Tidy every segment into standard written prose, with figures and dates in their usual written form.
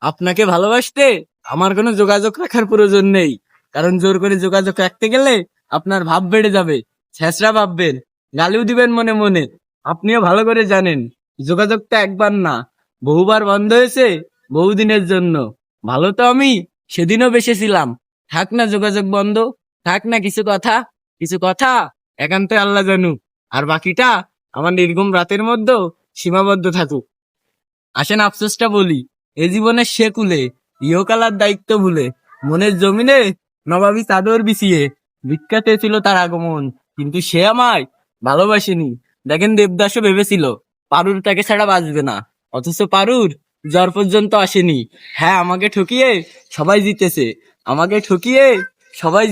আপনাকে ভালোবাসতে আমার কোনো যোগাযোগ রাখার প্রয়োজন নেই, কারণ জোর করে যোগাযোগ রাখতে গেলে আপনার ভাব বেড়ে যাবে, ছেঁচড়া ভাববেন, গালিও দিবেন মনে মনে। আপনিও ভালো করে জানেন যোগাযোগটা একবার না, বহুবার বন্ধ হয়েছে, বহুদিনের জন্য। ভালো তো আমি সেদিনও বেসেছিলাম। থাক না যোগাযোগ বন্ধ, থাক না কিছু কথা একান্ত আল্লাহ জানুক, আর বাকিটা আমার নির্গম রাতের মধ্যেও সীমাবদ্ধ থাকুক। আসেন আফসোসটা বলি, এ জীবনের শেকুলে ইহকালার দায়িত্ব ভুলে মনের জমিনে নবাবী চাদর বিছিয়ে ভিক্ষা চেয়েছিল তার আগমন, কিন্তু সে আমায় ভালোবাসেনি। দেখেন দেবদাসও ভেবেছিল পারুর তাকে ছাড়া বাঁচবে না, অথচ পারুর জ্বর পর্যন্ত আসেনি। হ্যাঁ, আমাকে ঠকিয়ে সবাই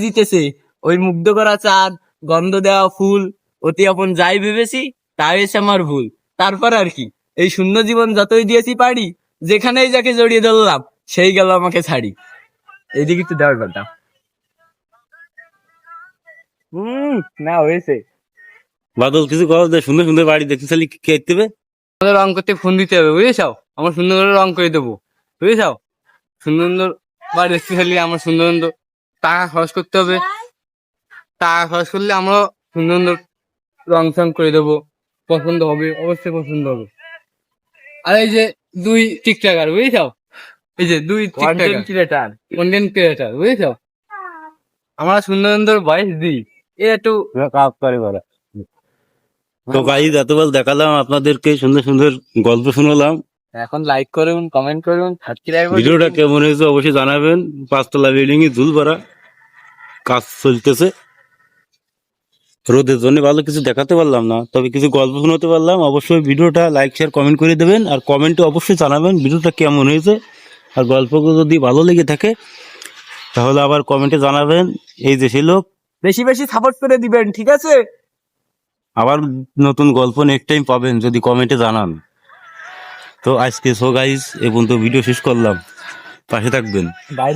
জিতেছে। ওই মুগ্ধ করা চাঁদ, গন্ধ দেওয়া ফুল, অতি আপন যাই ভেবেছি তাই হয়েছে আমার ভুল। তারপর আর কি, এই শূন্য জীবন যতই দিয়েছি পারি, যেখানেই যাকে জড়িয়ে ধরলাম সেই গেল আমাকে ছাড়ি। এইদিকে একটু দেওয়ার কথা। না হয়েছে। বাদল কিছু কর, সুন্দর সুন্দর বাড়ি দেখতে চাইলে কে দেবে? রং করতে ফোন দিতে হবে, বুঝেছাও? আমার সুন্দর করে রং করে দেবো, বুঝেছাও? সুন্দর সুন্দর বাড়ি দেখতে চাইলে আমার সুন্দর সুন্দর টাকা খরচ করতে হবে। টাকা খরচ করলে আমরা সুন্দর সুন্দর রং চং করে দেবো, পছন্দ হবে, অবশ্যই পছন্দ হবে। আর এই যে দুই টিকটাকার, বুঝেছাও? এই যে দুই টিকটাকার কন্টেন্ট ক্রিয়েটার, বুঝেছাও? আমরা সুন্দর সুন্দর ভয়েস দিই, এ একটু কাজ করে বলা। তো গাইজ এতবার দেখালাম আপনাদেরকে, সুন্দর সুন্দর গল্প শোনালাম। এখন লাইক করুন, কমেন্ট করুন, সাবস্ক্রাইব করুন। ভিডিওটা কেমন হয়েছে অবশ্যই জানাবেন। 5 তলা বিল্ডিং এ ঝুল ভরা, কাজ চলতেছে। রোদের জন্য ভালো কিছু দেখাতে পারলাম না, তবে কিছু গল্প শোনাতে পারলাম। অবশ্যই ভিডিওটা লাইক শেয়ার কমেন্ট করে দেবেন, আর কমেন্টে অবশ্যই জানাবেন ভিডিওটা কেমন হয়েছে। আর গল্পগুলো যদি ভালো লেগে থাকে তাহলে আবার কমেন্টে জানাবেন। এই যে সেই লোক, বেশি বেশি সাপোর্ট করে দিবেন, ঠিক আছে? আবার নতুন গল্প নেক্সট টাইম পাবেন যদি কমেন্টে জানান। তো আজকে সো গাইস এ পর্যন্ত ভিডিও শেষ করলাম, পাশে থাকবেন। বাই।